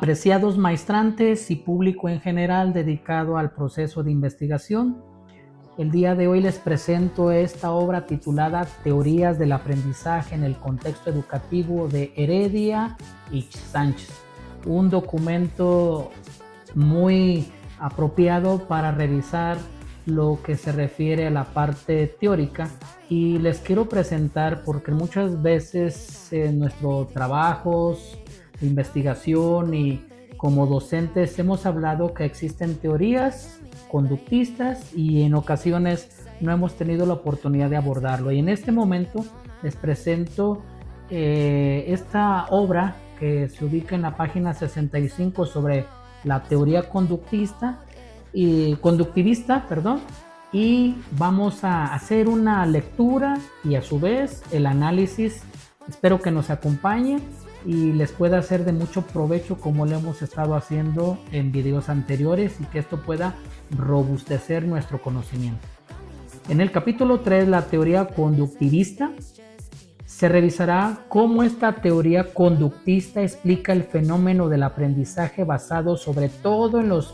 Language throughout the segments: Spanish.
Apreciados maestrantes y público en general dedicado al proceso de investigación, el día de hoy les presento esta obra titulada Teorías del aprendizaje en el contexto educativo de Heredia y Sánchez, un documento muy apropiado para revisar lo que se refiere a la parte teórica, y les quiero presentar porque muchas veces en nuestros trabajos de investigación y como docentes hemos hablado que existen teorías conductistas y en ocasiones no hemos tenido la oportunidad de abordarlo, y en este momento les presento esta obra que se ubica en la página 65 sobre la teoría conductivista, y vamos a hacer una lectura y a su vez el análisis. Espero que nos acompañen y les pueda ser de mucho provecho como lo hemos estado haciendo en videos anteriores, y que esto pueda robustecer nuestro conocimiento. En el capítulo 3, la teoría conductivista, se revisará cómo esta teoría conductista explica el fenómeno del aprendizaje basado sobre todo en los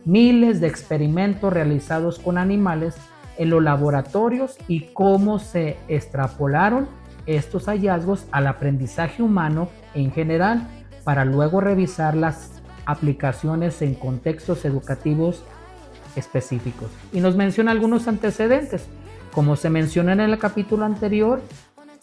miles de experimentos realizados con animales en los laboratorios y cómo se extrapolaron estos hallazgos al aprendizaje humano en general, para luego revisar las aplicaciones en contextos educativos específicos. Y nos menciona algunos antecedentes. Como se mencionó en el capítulo anterior,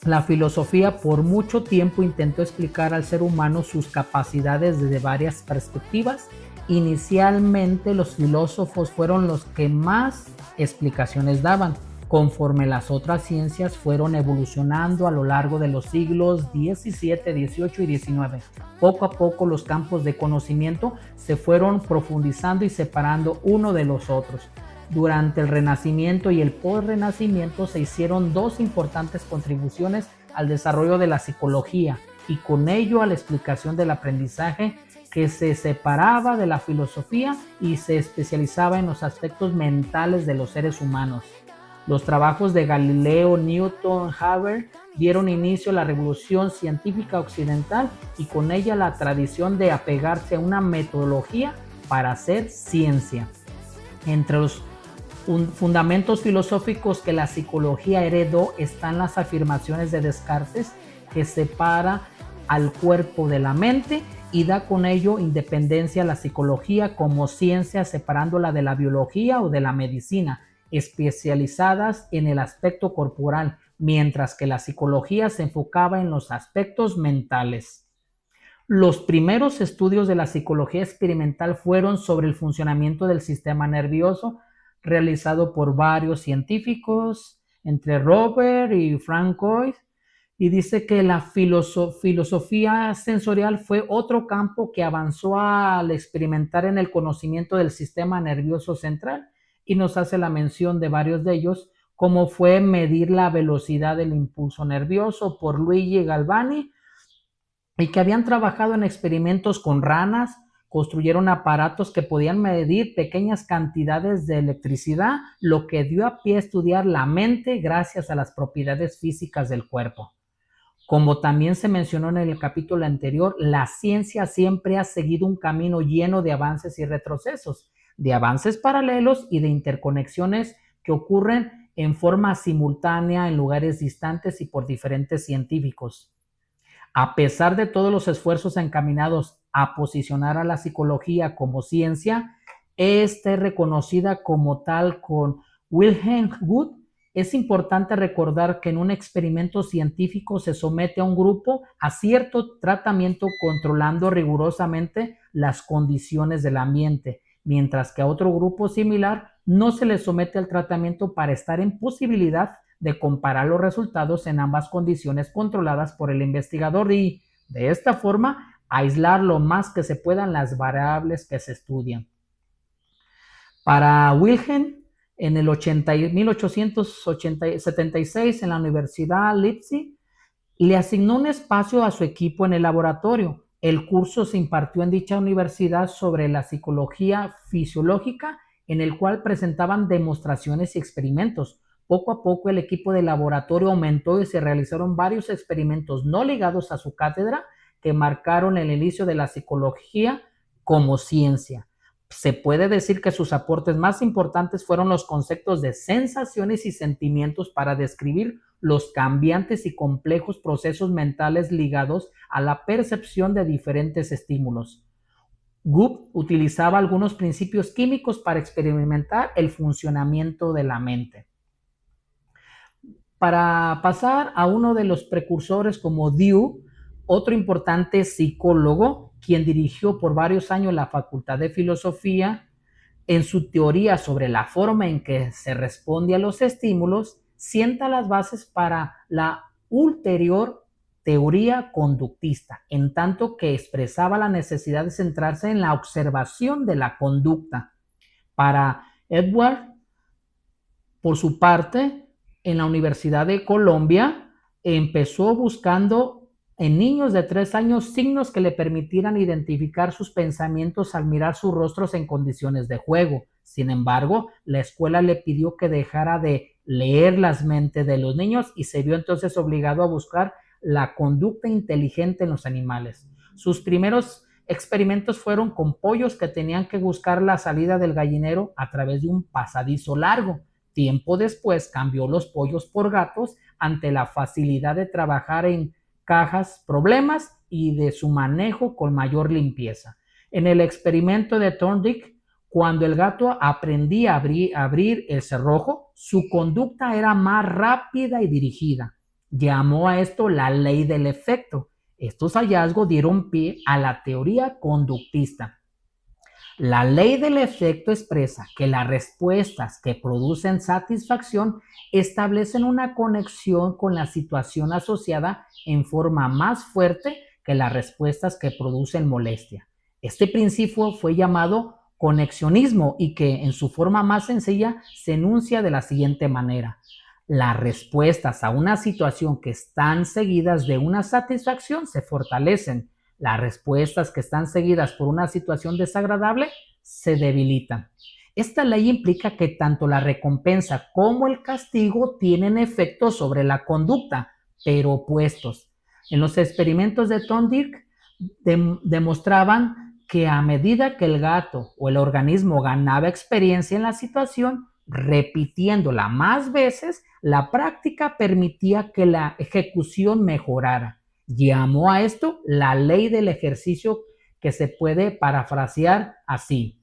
la filosofía por mucho tiempo intentó explicar al ser humano sus capacidades desde varias perspectivas. Inicialmente los filósofos fueron los que más explicaciones daban, conforme las otras ciencias fueron evolucionando a lo largo de los siglos XVII, XVIII y XIX. Poco a poco los campos de conocimiento se fueron profundizando y separando uno de los otros. Durante el Renacimiento y el post-Renacimiento se hicieron dos importantes contribuciones al desarrollo de la psicología y con ello a la explicación del aprendizaje, que se separaba de la filosofía y se especializaba en los aspectos mentales de los seres humanos. Los trabajos de Galileo, Newton, Haber dieron inicio a la revolución científica occidental y con ella la tradición de apegarse a una metodología para hacer ciencia. Entre los fundamentos filosóficos que la psicología heredó están las afirmaciones de Descartes, que separa al cuerpo de la mente y da con ello independencia a la psicología como ciencia, separándola de la biología o de la medicina, especializadas en el aspecto corporal, mientras que la psicología se enfocaba en los aspectos mentales. Los primeros estudios de la psicología experimental fueron sobre el funcionamiento del sistema nervioso, realizado por varios científicos, entre Robert y Frank Coy, y dice que la filosofía sensorial fue otro campo que avanzó al experimentar en el conocimiento del sistema nervioso central, y nos hace la mención de varios de ellos, como fue medir la velocidad del impulso nervioso por Luigi Galvani, y que habían trabajado en experimentos con ranas, construyeron aparatos que podían medir pequeñas cantidades de electricidad, lo que dio a pie a estudiar la mente gracias a las propiedades físicas del cuerpo. Como también se mencionó en el capítulo anterior, la ciencia siempre ha seguido un camino lleno de avances y retrocesos, de avances paralelos y de interconexiones que ocurren en forma simultánea en lugares distantes y por diferentes científicos. A pesar de todos los esfuerzos encaminados a posicionar a la psicología como ciencia, esta es reconocida como tal con Wilhelm Wundt. Es importante recordar que en un experimento científico se somete a un grupo a cierto tratamiento controlando rigurosamente las condiciones del ambiente, mientras que a otro grupo similar no se le somete al tratamiento para estar en posibilidad de comparar los resultados en ambas condiciones controladas por el investigador y, de esta forma, aislar lo más que se puedan las variables que se estudian. Para Wilhelm, en el 1876, en la Universidad Leipzig, le asignó un espacio a su equipo en el laboratorio. El curso se impartió en dicha universidad sobre la psicología fisiológica, en el cual presentaban demostraciones y experimentos. Poco a poco el equipo de laboratorio aumentó y se realizaron varios experimentos no ligados a su cátedra que marcaron el inicio de la psicología como ciencia. Se puede decir que sus aportes más importantes fueron los conceptos de sensaciones y sentimientos para describir los cambiantes y complejos procesos mentales ligados a la percepción de diferentes estímulos. Guth utilizaba algunos principios químicos para experimentar el funcionamiento de la mente. Para pasar a uno de los precursores como Dewey, otro importante psicólogo, quien dirigió por varios años la Facultad de Filosofía, en su teoría sobre la forma en que se responde a los estímulos, sienta las bases para la ulterior teoría conductista, en tanto que expresaba la necesidad de centrarse en la observación de la conducta. Para Edward, por su parte, en la Universidad de Colombia, empezó buscando en niños de 3 años signos que le permitieran identificar sus pensamientos al mirar sus rostros en condiciones de juego. Sin embargo, la escuela le pidió que dejara de leer las mentes de los niños y se vio entonces obligado a buscar la conducta inteligente en los animales. Sus primeros experimentos fueron con pollos que tenían que buscar la salida del gallinero a través de un pasadizo largo. Tiempo después cambió los pollos por gatos ante la facilidad de trabajar en cajas, problemas y de su manejo con mayor limpieza. En el experimento de Thorndike, cuando el gato aprendía a abrir el cerrojo, su conducta era más rápida y dirigida. Llamó a esto la ley del efecto. Estos hallazgos dieron pie a la teoría conductista. La ley del efecto expresa que las respuestas que producen satisfacción establecen una conexión con la situación asociada en forma más fuerte que las respuestas que producen molestia. Este principio fue llamado conexionismo y que en su forma más sencilla se enuncia de la siguiente manera: las respuestas a una situación que están seguidas de una satisfacción se fortalecen. Las respuestas que están seguidas por una situación desagradable se debilitan. Esta ley implica que tanto la recompensa como el castigo tienen efecto sobre la conducta, pero opuestos. En los experimentos de Thorndike demostraban que a medida que el gato o el organismo ganaba experiencia en la situación, repitiéndola más veces, la práctica permitía que la ejecución mejorara. Llamó a esto la ley del ejercicio, que se puede parafrasear así: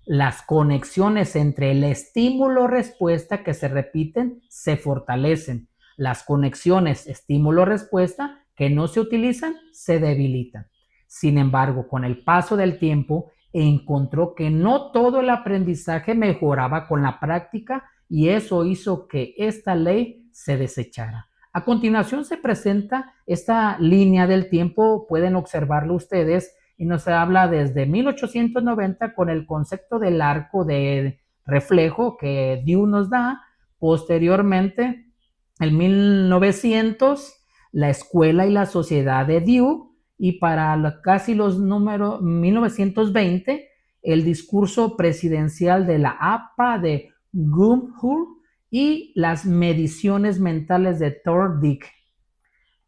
las conexiones entre el estímulo-respuesta que se repiten se fortalecen. Las conexiones estímulo-respuesta que no se utilizan se debilitan. Sin embargo, con el paso del tiempo, encontró que no todo el aprendizaje mejoraba con la práctica y eso hizo que esta ley se desechara. A continuación se presenta esta línea del tiempo, pueden observarlo ustedes, y nos habla desde 1890 con el concepto del arco de reflejo que Dewey nos da. Posteriormente, en 1900, la escuela y la sociedad de Dewey, y para casi los números 1920, el discurso presidencial de la APA de Gumhur y las mediciones mentales de Thorndike.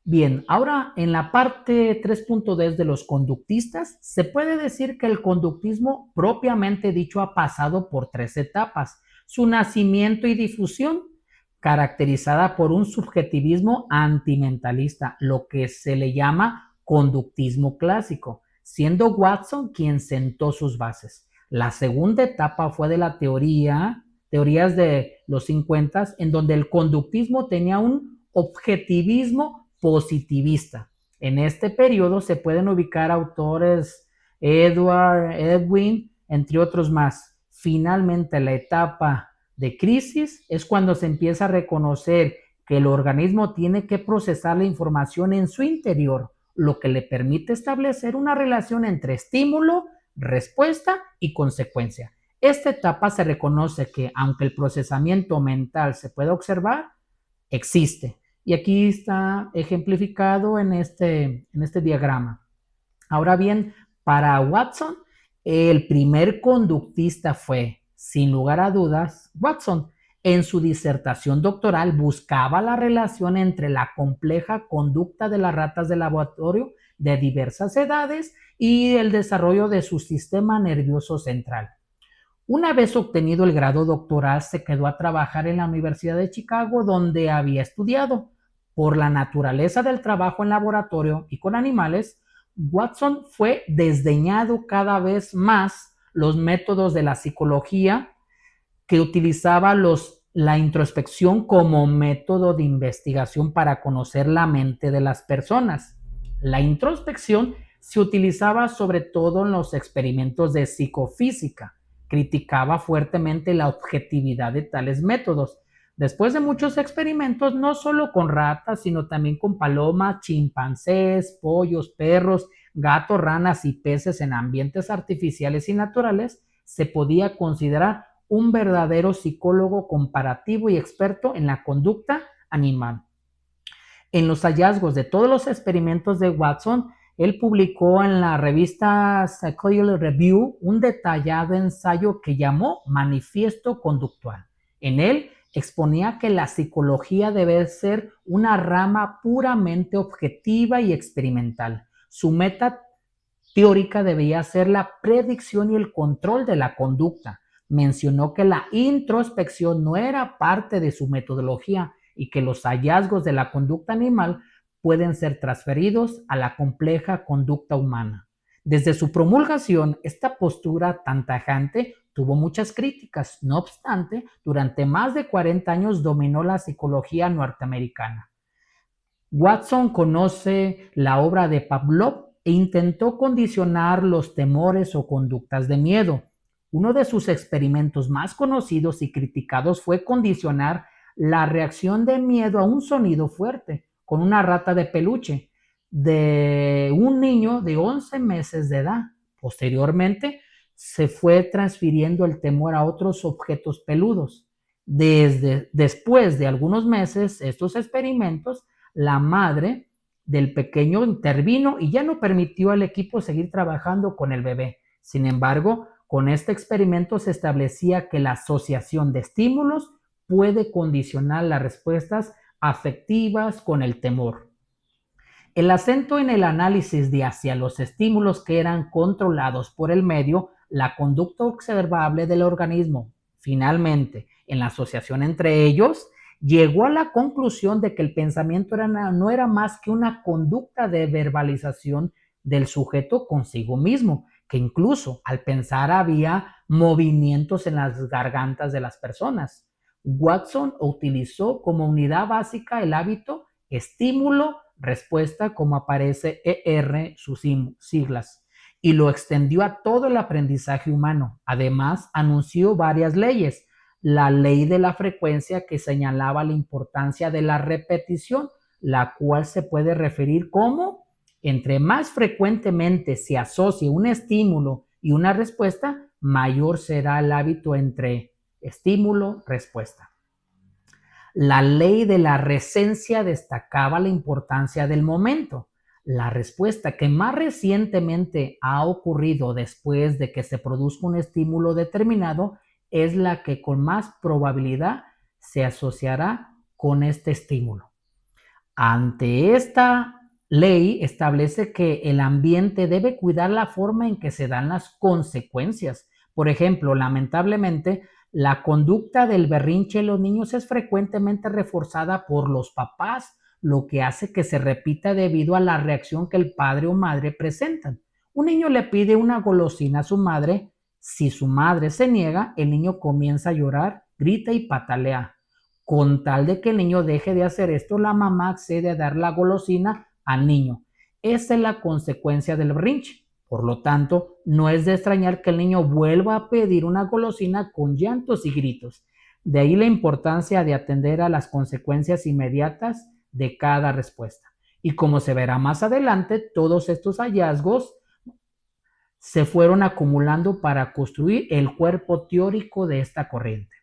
Bien, ahora en la parte 3.2 de los conductistas, se puede decir que el conductismo propiamente dicho ha pasado por 3 etapas: su nacimiento y difusión, caracterizada por un subjetivismo antimentalista, lo que se le llama conductismo clásico, siendo Watson quien sentó sus bases. La segunda etapa fue de la teorías de los 50, en donde el conductismo tenía un objetivismo positivista. En este periodo se pueden ubicar autores Edwin, entre otros más. Finalmente, la etapa de crisis es cuando se empieza a reconocer que el organismo tiene que procesar la información en su interior, lo que le permite establecer una relación entre estímulo, respuesta y consecuencia. Esta etapa se reconoce que, aunque el procesamiento mental se puede observar, existe. Y aquí está ejemplificado en este diagrama. Ahora bien, para Watson, el primer conductista fue, sin lugar a dudas, Watson. En su disertación doctoral buscaba la relación entre la compleja conducta de las ratas de laboratorio de diversas edades y el desarrollo de su sistema nervioso central. Una vez obtenido el grado doctoral, se quedó a trabajar en la Universidad de Chicago, donde había estudiado. Por la naturaleza del trabajo en laboratorio y con animales, Watson fue desdeñado cada vez más los métodos de la psicología que utilizaba la introspección como método de investigación para conocer la mente de las personas. La introspección se utilizaba sobre todo en los experimentos de psicofísica. Criticaba fuertemente la objetividad de tales métodos. Después de muchos experimentos, no solo con ratas, sino también con palomas, chimpancés, pollos, perros, gatos, ranas y peces en ambientes artificiales y naturales, se podía considerar un verdadero psicólogo comparativo y experto en la conducta animal. En los hallazgos de todos los experimentos de Watson, él publicó en la revista Psychology Review un detallado ensayo que llamó Manifiesto Conductual. En él exponía que la psicología debe ser una rama puramente objetiva y experimental. Su meta teórica debía ser la predicción y el control de la conducta. Mencionó que la introspección no era parte de su metodología y que los hallazgos de la conducta animal pueden ser transferidos a la compleja conducta humana. Desde su promulgación, esta postura tan tajante tuvo muchas críticas. No obstante, durante más de 40 años dominó la psicología norteamericana. Watson conoce la obra de Pavlov e intentó condicionar los temores o conductas de miedo. Uno de sus experimentos más conocidos y criticados fue condicionar la reacción de miedo a un sonido fuerte con una rata de peluche de un niño de 11 meses de edad. Posteriormente, se fue transfiriendo el temor a otros objetos peludos. Después de algunos meses, estos experimentos, la madre del pequeño intervino y ya no permitió al equipo seguir trabajando con el bebé. Sin embargo, con este experimento se establecía que la asociación de estímulos puede condicionar las respuestas afectivas con el temor. El acento en el análisis de hacia los estímulos que eran controlados por el medio, la conducta observable del organismo. Finalmente, en la asociación entre ellos, llegó a la conclusión de que el pensamiento no era más que una conducta de verbalización del sujeto consigo mismo, que incluso al pensar había movimientos en las gargantas de las personas. Watson utilizó como unidad básica el hábito estímulo-respuesta, como aparece ER, sus siglas, y lo extendió a todo el aprendizaje humano. Además, anunció varias leyes. La ley de la frecuencia, que señalaba la importancia de la repetición, la cual se puede referir como entre más frecuentemente se asocie un estímulo y una respuesta, mayor será el hábito entre estímulo-respuesta. La ley de la recencia destacaba la importancia del momento. La respuesta que más recientemente ha ocurrido después de que se produzca un estímulo determinado es la que con más probabilidad se asociará con este estímulo. Ante esta ley establece que el ambiente debe cuidar la forma en que se dan las consecuencias. Por ejemplo, lamentablemente, la conducta del berrinche en los niños es frecuentemente reforzada por los papás, lo que hace que se repita debido a la reacción que el padre o madre presentan. Un niño le pide una golosina a su madre. Si su madre se niega, el niño comienza a llorar, grita y patalea. Con tal de que el niño deje de hacer esto, la mamá accede a dar la golosina al niño. Esa es la consecuencia del berrinche. Por lo tanto, no es de extrañar que el niño vuelva a pedir una golosina con llantos y gritos. De ahí la importancia de atender a las consecuencias inmediatas de cada respuesta. Y como se verá más adelante, todos estos hallazgos se fueron acumulando para construir el cuerpo teórico de esta corriente.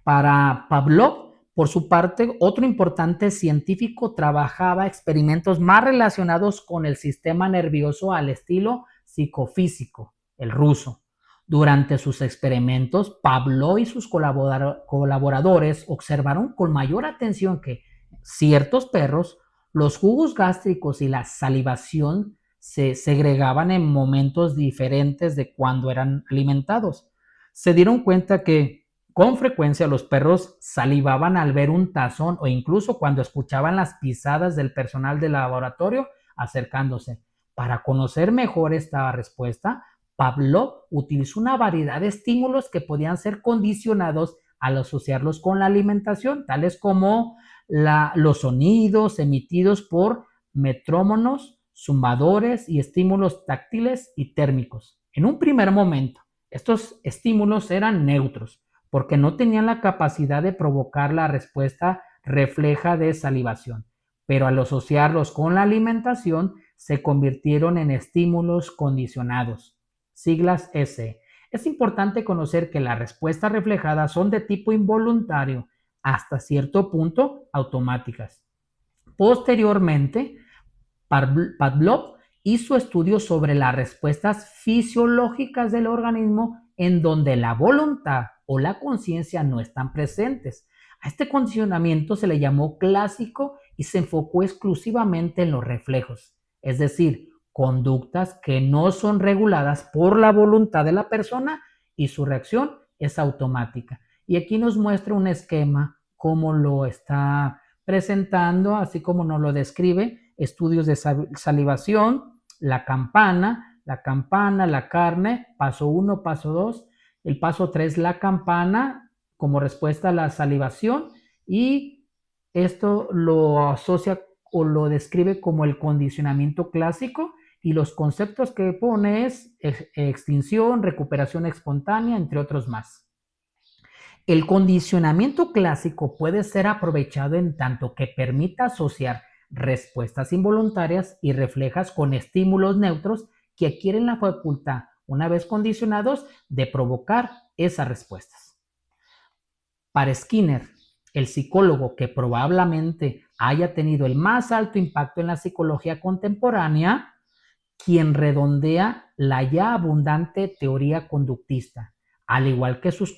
Para Pavlov, por su parte, otro importante científico, trabajaba experimentos más relacionados con el sistema nervioso al estilo psicofísico, el ruso. Durante sus experimentos, Pavlov y sus colaboradores observaron con mayor atención que ciertos perros, los jugos gástricos y la salivación se segregaban en momentos diferentes de cuando eran alimentados. Se dieron cuenta que con frecuencia los perros salivaban al ver un tazón o incluso cuando escuchaban las pisadas del personal del laboratorio acercándose. Para conocer mejor esta respuesta, Pavlov utilizó una variedad de estímulos que podían ser condicionados al asociarlos con la alimentación, tales como los sonidos emitidos por metrónomos, zumbadores y estímulos táctiles y térmicos. En un primer momento, estos estímulos eran neutros, porque no tenían la capacidad de provocar la respuesta refleja de salivación, pero al asociarlos con la alimentación, se convirtieron en estímulos condicionados, siglas S. Es importante conocer que las respuestas reflejadas son de tipo involuntario, hasta cierto punto automáticas. Posteriormente, Pavlov hizo estudios sobre las respuestas fisiológicas del organismo en donde la voluntad o la conciencia no están presentes. A este condicionamiento se le llamó clásico y se enfocó exclusivamente en los reflejos, es decir, conductas que no son reguladas por la voluntad de la persona y su reacción es automática. Y aquí nos muestra un esquema cómo lo está presentando, así como nos lo describe, estudios de salivación, la campana, la carne, paso 1, paso 2, el paso 3, la campana como respuesta a la salivación, y esto lo asocia o lo describe como el condicionamiento clásico, y los conceptos que pone es extinción, recuperación espontánea, entre otros más. El condicionamiento clásico puede ser aprovechado en tanto que permita asociar respuestas involuntarias y reflejas con estímulos neutros que adquieren la facultad, una vez condicionados, de provocar esas respuestas. Para Skinner, el psicólogo que probablemente haya tenido el más alto impacto en la psicología contemporánea, quien redondea la ya abundante teoría conductista, al igual que sus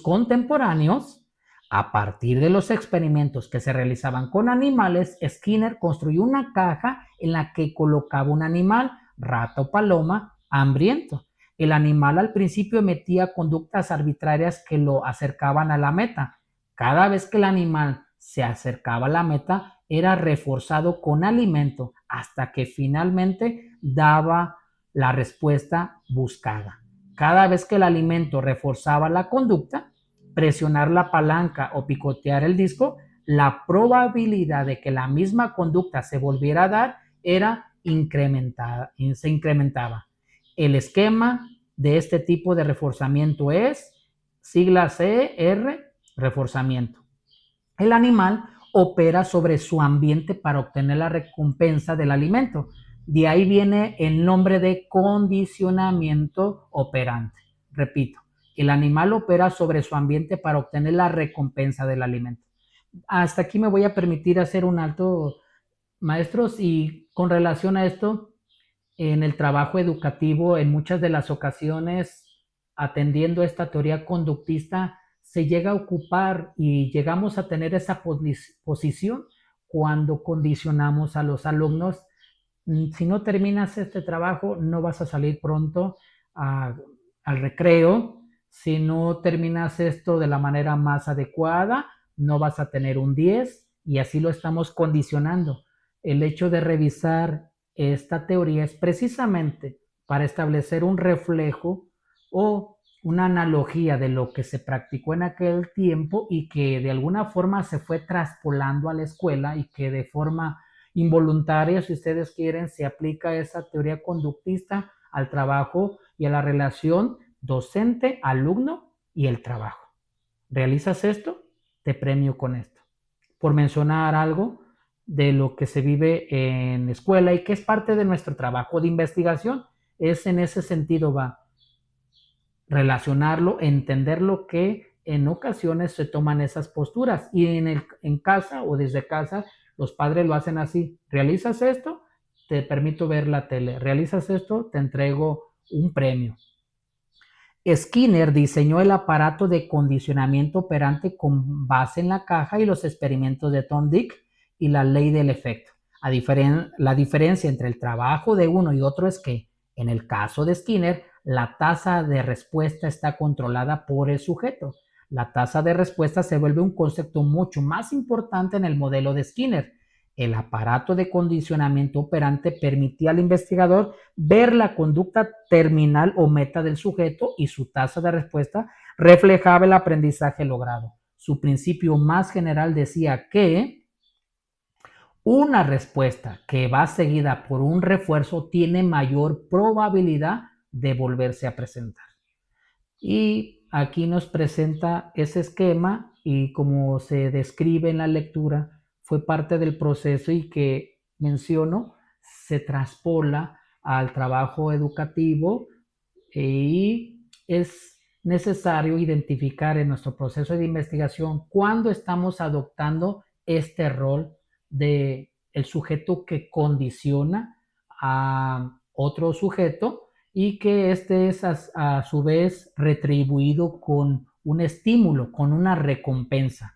contemporáneos. A partir de los experimentos que se realizaban con animales, Skinner construyó una caja en la que colocaba un animal, rata o paloma, hambriento. El animal al principio emitía conductas arbitrarias que lo acercaban a la meta. Cada vez que el animal se acercaba a la meta, era reforzado con alimento hasta que finalmente daba la respuesta buscada. Cada vez que el alimento reforzaba la conducta, presionar la palanca o picotear el disco, la probabilidad de que la misma conducta se volviera a dar se incrementaba. El esquema de este tipo de reforzamiento es sigla CR, reforzamiento. El animal opera sobre su ambiente para obtener la recompensa del alimento. De ahí viene el nombre de condicionamiento operante. Repito, el animal opera sobre su ambiente para obtener la recompensa del alimento. Hasta aquí me voy a permitir hacer un alto, maestros, y con relación a esto, en el trabajo educativo, en muchas de las ocasiones, atendiendo esta teoría conductista, se llega a ocupar y llegamos a tener esa posición cuando condicionamos a los alumnos. Si no terminas este trabajo, no vas a salir pronto al recreo. Si no terminas esto de la manera más adecuada, no vas a tener un 10, y así lo estamos condicionando. El hecho de revisar esta teoría es precisamente para establecer un reflejo o una analogía de lo que se practicó en aquel tiempo y que de alguna forma se fue traspolando a la escuela, y que de forma involuntaria, si ustedes quieren, se aplica esa teoría conductista al trabajo y a la relación docente-alumno y el trabajo. ¿Realizas esto? Te premio con esto. Por mencionar algo de lo que se vive en escuela y que es parte de nuestro trabajo de investigación, es en ese sentido va relacionarlo, entender lo que en ocasiones se toman esas posturas, y en casa o desde casa los padres lo hacen así: realizas esto, te permito ver la tele; realizas esto, te entrego un premio. Skinner diseñó el aparato de condicionamiento operante con base en la caja y los experimentos de Thorndike y la ley del efecto. La diferencia entre el trabajo de uno y otro es que, en el caso de Skinner, la tasa de respuesta está controlada por el sujeto. La tasa de respuesta se vuelve un concepto mucho más importante en el modelo de Skinner. El aparato de condicionamiento operante permitía al investigador ver la conducta terminal o meta del sujeto y su tasa de respuesta reflejaba el aprendizaje logrado. Su principio más general decía que una respuesta que va seguida por un refuerzo tiene mayor probabilidad de volverse a presentar. Y aquí nos presenta ese esquema y como se describe en la lectura, fue parte del proceso y que menciono, se traspola al trabajo educativo y es necesario identificar en nuestro proceso de investigación cuándo estamos adoptando este rol de el sujeto que condiciona a otro sujeto y que este es a su vez retribuido con un estímulo, con una recompensa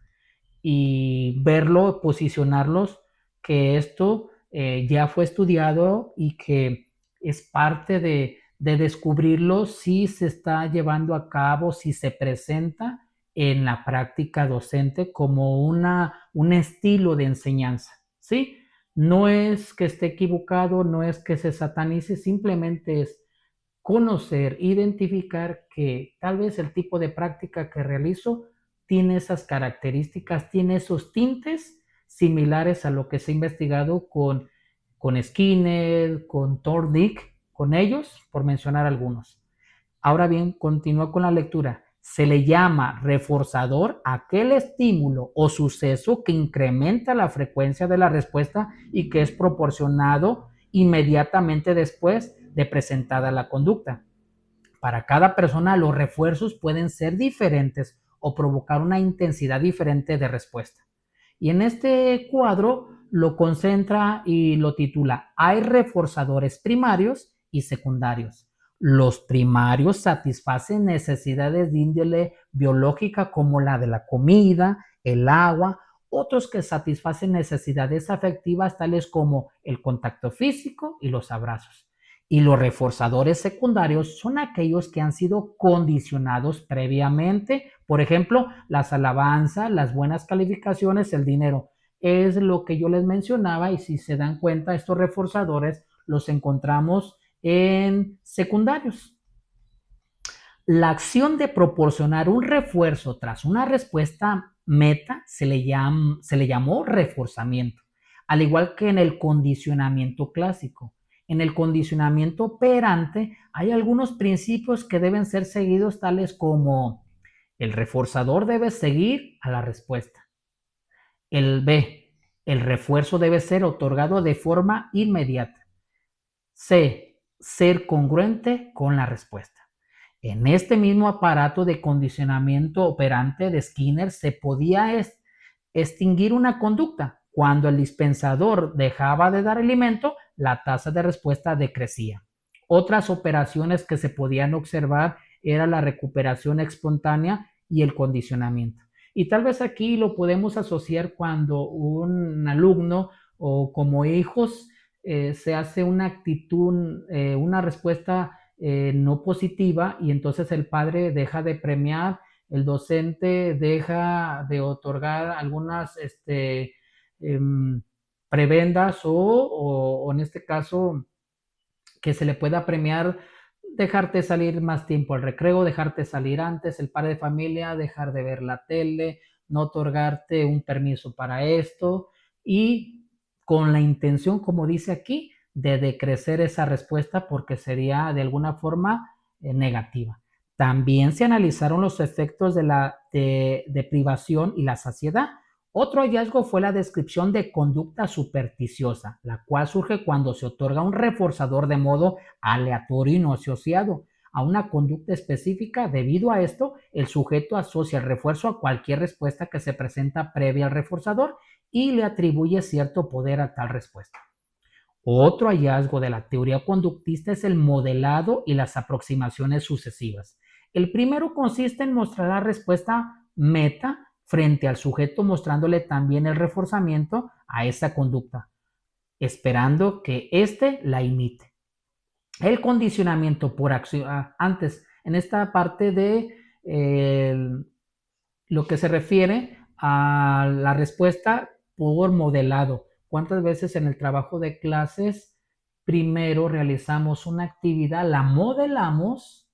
y verlo, posicionarlos, que esto ya fue estudiado y que es parte de descubrirlo si se está llevando a cabo, si se presenta en la práctica docente como un estilo de enseñanza, ¿sí? No es que esté equivocado, no es que se satanice, simplemente es conocer, identificar que tal vez el tipo de práctica que realizo tiene esas características, tiene esos tintes similares a lo que se ha investigado con Skinner, con Thorndike, con ellos, por mencionar algunos. Ahora bien, continúa con la lectura. Se le llama reforzador a aquel estímulo o suceso que incrementa la frecuencia de la respuesta y que es proporcionado inmediatamente después de presentada la conducta. Para cada persona los refuerzos pueden ser diferentes o provocar una intensidad diferente de respuesta. Y en este cuadro lo concentra y lo titula: hay reforzadores primarios y secundarios. Los primarios satisfacen necesidades de índole biológica como la de la comida, el agua, otros que satisfacen necesidades afectivas tales como el contacto físico y los abrazos. Y los reforzadores secundarios son aquellos que han sido condicionados previamente, por ejemplo, las alabanzas, las buenas calificaciones, el dinero. Es lo que yo les mencionaba y si se dan cuenta, estos reforzadores los encontramos en secundarios. La acción de proporcionar un refuerzo tras una respuesta meta se le llamó reforzamiento, al igual que en el condicionamiento clásico. En el condicionamiento operante hay algunos principios que deben ser seguidos, tales como el reforzador debe seguir a la respuesta. El B, el refuerzo debe ser otorgado de forma inmediata. C, ser congruente con la respuesta. En este mismo aparato de condicionamiento operante de Skinner se podía extinguir una conducta. Cuando el dispensador dejaba de dar alimento, la tasa de respuesta decrecía. Otras operaciones que se podían observar era la recuperación espontánea y el condicionamiento. Y tal vez aquí lo podemos asociar cuando un alumno o como hijos se hace una actitud, una respuesta no positiva y entonces el padre deja de premiar, el docente deja de otorgar algunas prebendas o en este caso que se le pueda premiar, dejarte salir más tiempo al recreo, dejarte salir antes, el padre de familia, dejar de ver la tele, no otorgarte un permiso para esto y con la intención, como dice aquí, de decrecer esa respuesta porque sería de alguna forma negativa. También se analizaron los efectos de la privación y la saciedad. Otro hallazgo fue la descripción de conducta supersticiosa, la cual surge cuando se otorga un reforzador de modo aleatorio y no asociado a una conducta específica. Debido a esto, el sujeto asocia el refuerzo a cualquier respuesta que se presenta previa al reforzador y le atribuye cierto poder a tal respuesta. Otro hallazgo de la teoría conductista es el modelado y las aproximaciones sucesivas. El primero consiste en mostrar la respuesta meta frente al sujeto, mostrándole también el reforzamiento a esa conducta, esperando que éste la imite. El condicionamiento por acción, antes, en esta parte de lo que se refiere a la respuesta por modelado. ¿Cuántas veces en el trabajo de clases primero realizamos una actividad, la modelamos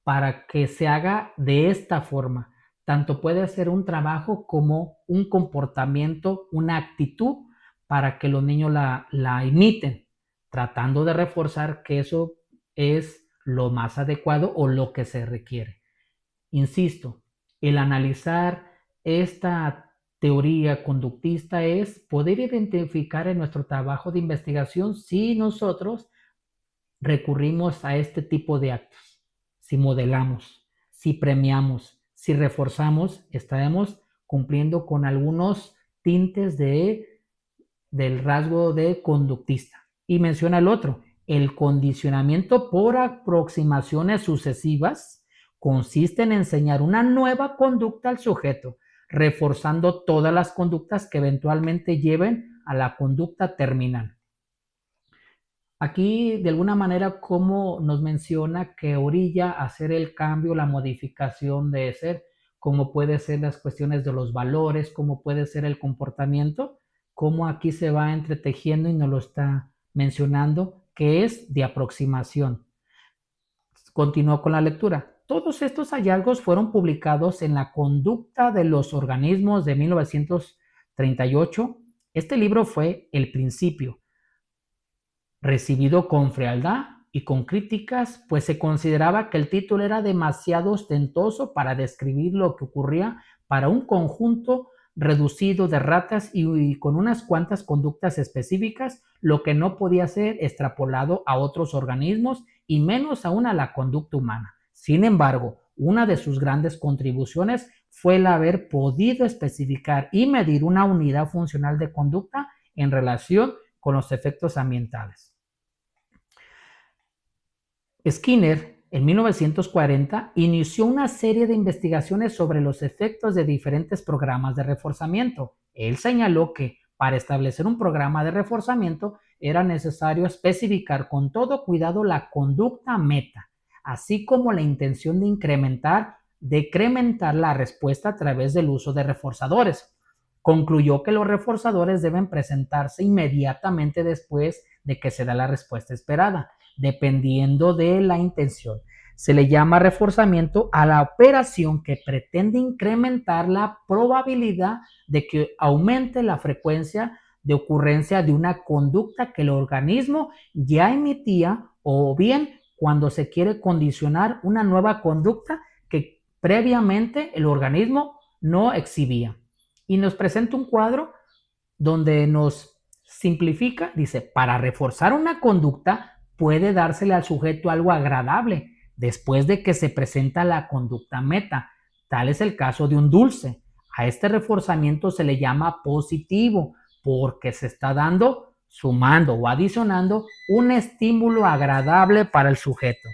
para que se haga de esta forma? Tanto puede ser un trabajo como un comportamiento, una actitud para que los niños la imiten, tratando de reforzar que eso es lo más adecuado o lo que se requiere. Insisto, el analizar esta teoría conductista es poder identificar en nuestro trabajo de investigación si nosotros recurrimos a este tipo de actos, si modelamos, si premiamos, si reforzamos, estaremos cumpliendo con algunos tintes del rasgo de conductista. Y menciona el otro, el condicionamiento por aproximaciones sucesivas consiste en enseñar una nueva conducta al sujeto, reforzando todas las conductas que eventualmente lleven a la conducta terminal. Aquí, de alguna manera, como nos menciona que orilla hacer el cambio, la modificación de ser, como puede ser las cuestiones de los valores, como puede ser el comportamiento, como aquí se va entretejiendo y nos lo está mencionando, que es de aproximación. Continúo con la lectura. Todos estos hallazgos fueron publicados en La conducta de los organismos de 1938. Este libro fue el principio, recibido con frialdad y con críticas, pues se consideraba que el título era demasiado ostentoso para describir lo que ocurría para un conjunto reducido de ratas y con unas cuantas conductas específicas, lo que no podía ser extrapolado a otros organismos y menos aún a la conducta humana. Sin embargo, una de sus grandes contribuciones fue el haber podido especificar y medir una unidad funcional de conducta en relación con los efectos ambientales. Skinner, en 1940, inició una serie de investigaciones sobre los efectos de diferentes programas de reforzamiento. Él señaló que para establecer un programa de reforzamiento era necesario especificar con todo cuidado la conducta meta, así como la intención de decrementar la respuesta a través del uso de reforzadores. Concluyó que los reforzadores deben presentarse inmediatamente después de que se da la respuesta esperada, dependiendo de la intención. Se le llama reforzamiento a la operación que pretende incrementar la probabilidad de que aumente la frecuencia de ocurrencia de una conducta que el organismo ya emitía, o bien cuando se quiere condicionar una nueva conducta que previamente el organismo no exhibía. Y nos presenta un cuadro donde nos simplifica, dice, para reforzar una conducta puede dársele al sujeto algo agradable después de que se presenta la conducta meta. Tal es el caso de un dulce. A este reforzamiento se le llama positivo porque se está dando, sumando o adicionando un estímulo agradable para el sujeto.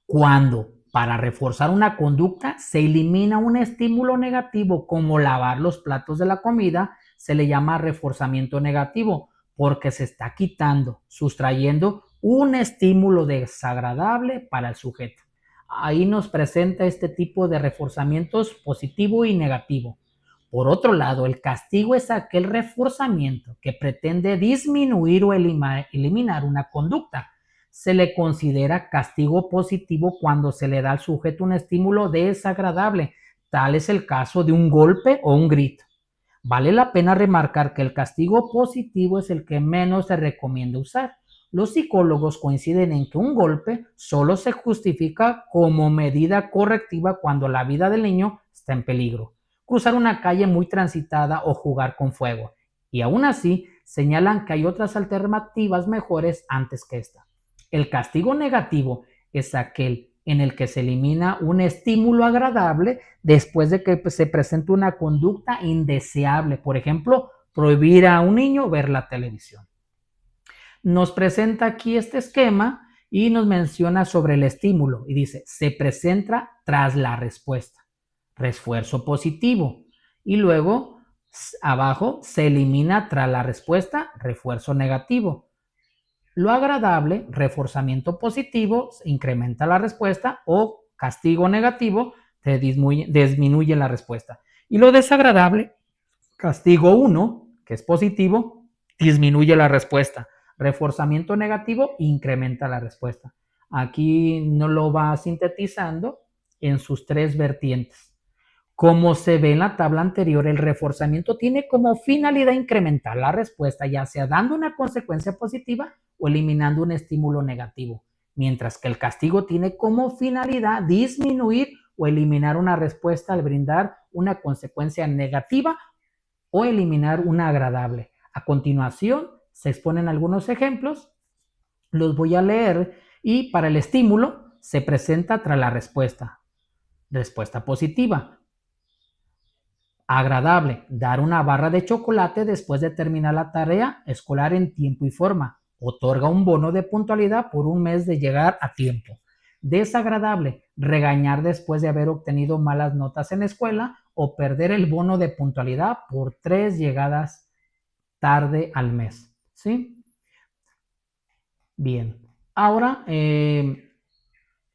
Cuando para reforzar una conducta se elimina un estímulo negativo como lavar los platos de la comida, se le llama reforzamiento negativo porque se está quitando, sustrayendo un estímulo desagradable para el sujeto. Ahí nos presenta este tipo de reforzamientos positivo y negativo. Por otro lado, el castigo es aquel reforzamiento que pretende disminuir o eliminar una conducta. Se le considera castigo positivo cuando se le da al sujeto un estímulo desagradable. Tal es el caso de un golpe o un grito. Vale la pena remarcar que el castigo positivo es el que menos se recomienda usar. Los psicólogos coinciden en que un golpe solo se justifica como medida correctiva cuando la vida del niño está en peligro. Cruzar una calle muy transitada o jugar con fuego. Y aún así, señalan que hay otras alternativas mejores antes que esta. El castigo negativo es aquel en el que se elimina un estímulo agradable después de que se presente una conducta indeseable. Por ejemplo, prohibir a un niño ver la televisión. Nos presenta aquí este esquema y nos menciona sobre el estímulo y dice, se presenta tras la respuesta, refuerzo positivo, y luego abajo se elimina tras la respuesta, refuerzo negativo. Lo agradable, reforzamiento positivo, incrementa la respuesta, o castigo negativo, disminuye la respuesta. Y lo desagradable, castigo 1, que es positivo, disminuye la respuesta. Reforzamiento negativo, incrementa la respuesta. Aquí no lo va sintetizando en sus 3 vertientes. Como se ve en la tabla anterior, el reforzamiento tiene como finalidad incrementar la respuesta, ya sea dando una consecuencia positiva o eliminando un estímulo negativo, mientras que el castigo tiene como finalidad disminuir o eliminar una respuesta al brindar una consecuencia negativa o eliminar una agradable. A continuación, se exponen algunos ejemplos, los voy a leer, y para el estímulo se presenta tras la respuesta. Respuesta positiva. Agradable, dar una barra de chocolate después de terminar la tarea escolar en tiempo y forma. Otorga un bono de puntualidad por un mes de llegar a tiempo. Desagradable, regañar después de haber obtenido malas notas en la escuela o perder el bono de puntualidad por 3 llegadas tarde al mes. ¿Sí? Bien. Ahora,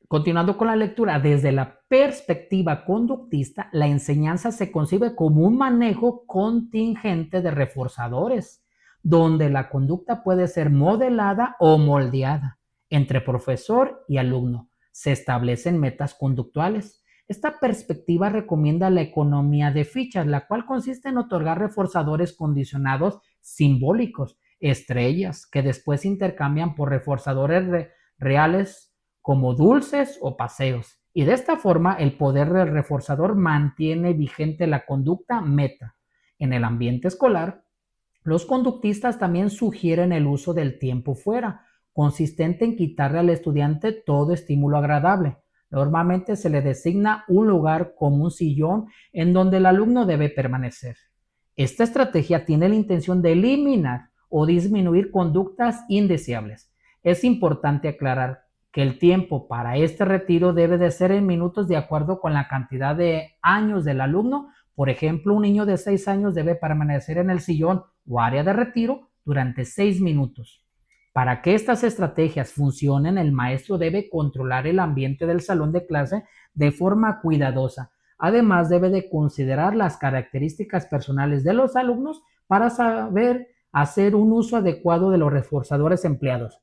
continuando con la lectura, desde la perspectiva conductista, la enseñanza se concibe como un manejo contingente de reforzadores, donde la conducta puede ser modelada o moldeada entre profesor y alumno. Se establecen metas conductuales. Esta perspectiva recomienda la economía de fichas, la cual consiste en otorgar reforzadores condicionados simbólicos, estrellas, que después se intercambian por reforzadores reales como dulces o paseos. Y de esta forma el poder del reforzador mantiene vigente la conducta meta. En el ambiente escolar, los conductistas también sugieren el uso del tiempo fuera, consistente en quitarle al estudiante todo estímulo agradable. Normalmente se le designa un lugar como un sillón en donde el alumno debe permanecer. Esta estrategia tiene la intención de eliminar o disminuir conductas indeseables. Es importante aclarar que el tiempo para este retiro debe de ser en minutos de acuerdo con la cantidad de años del alumno. Por ejemplo, un niño de 6 años debe permanecer en el sillón o área de retiro durante 6 minutos. Para que estas estrategias funcionen, el maestro debe controlar el ambiente del salón de clase de forma cuidadosa. Además, debe de considerar las características personales de los alumnos para saber hacer un uso adecuado de los reforzadores empleados.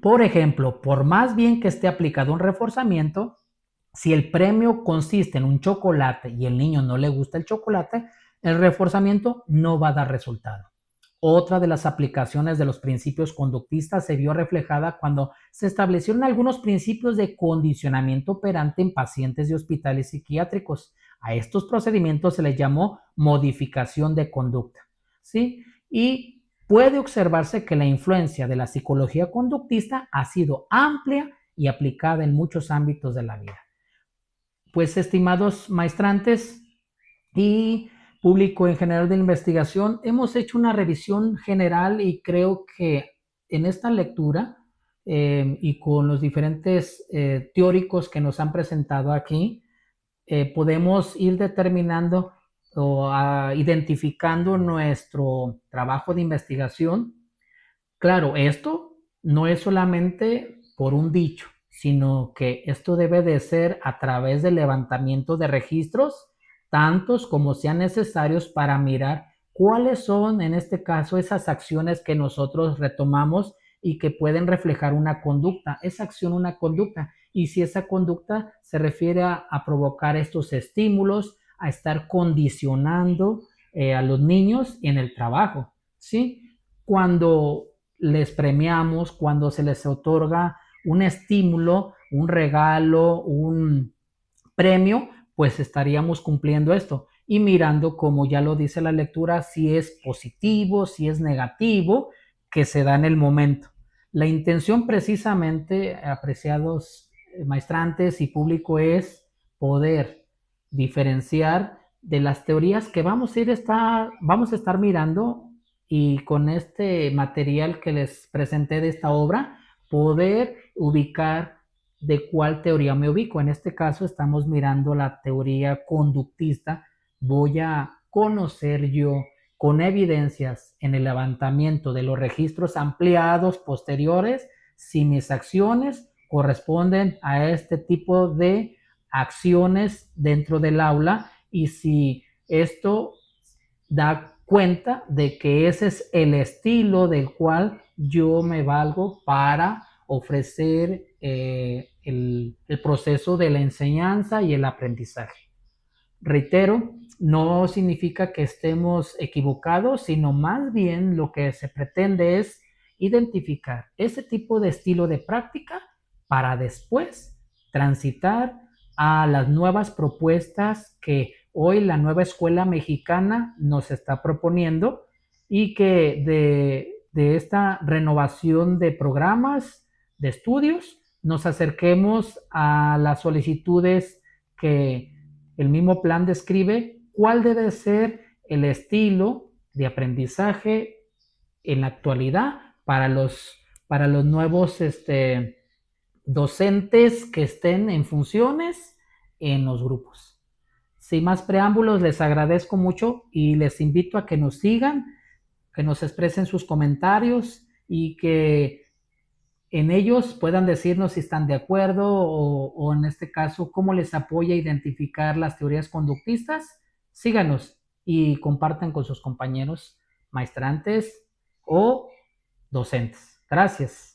Por ejemplo, por más bien que esté aplicado un reforzamiento, si el premio consiste en un chocolate y el niño no le gusta el chocolate, el reforzamiento no va a dar resultado. Otra de las aplicaciones de los principios conductistas se vio reflejada cuando se establecieron algunos principios de condicionamiento operante en pacientes de hospitales psiquiátricos. A estos procedimientos se les llamó modificación de conducta, ¿sí? Y puede observarse que la influencia de la psicología conductista ha sido amplia y aplicada en muchos ámbitos de la vida. Pues, estimados maestrantes y público en general de investigación, hemos hecho una revisión general y creo que en esta lectura y con los diferentes teóricos que nos han presentado aquí, podemos ir determinando o identificando nuestro trabajo de investigación. Claro, esto no es solamente por un dicho, sino que esto debe de ser a través del levantamiento de registros, tantos como sean necesarios para mirar cuáles son, en este caso, esas acciones que nosotros retomamos y que pueden reflejar una conducta, esa acción, una conducta, y si esa conducta se refiere a provocar estos estímulos, a estar condicionando a los niños en el trabajo, ¿sí? Cuando les premiamos, cuando se les otorga un estímulo, un regalo, un premio, pues estaríamos cumpliendo esto y mirando, como ya lo dice la lectura, si es positivo, si es negativo, que se da en el momento. La intención precisamente, apreciados maestrantes y público, es poder diferenciar de las teorías que vamos a estar mirando y con este material que les presenté de esta obra, poder ubicar de cuál teoría me ubico. En este caso estamos mirando la teoría conductista. Voy a conocer yo con evidencias en el levantamiento de los registros ampliados posteriores si mis acciones corresponden a este tipo de acciones dentro del aula y si esto da cuenta de que ese es el estilo del cual yo me valgo para ofrecer el proceso de la enseñanza y el aprendizaje. Reitero, no significa que estemos equivocados, sino más bien lo que se pretende es identificar ese tipo de estilo de práctica para después transitar a las nuevas propuestas que hoy la nueva escuela mexicana nos está proponiendo y que de esta renovación de programas de estudios nos acerquemos a las solicitudes que el mismo plan describe cuál debe ser el estilo de aprendizaje en la actualidad para los nuevos docentes que estén en funciones en los grupos. Sin más preámbulos, les agradezco mucho y les invito a que nos sigan, que nos expresen sus comentarios y que en ellos puedan decirnos si están de acuerdo o en este caso cómo les apoya identificar las teorías conductistas. Síganos y compartan con sus compañeros maestrantes o docentes. Gracias.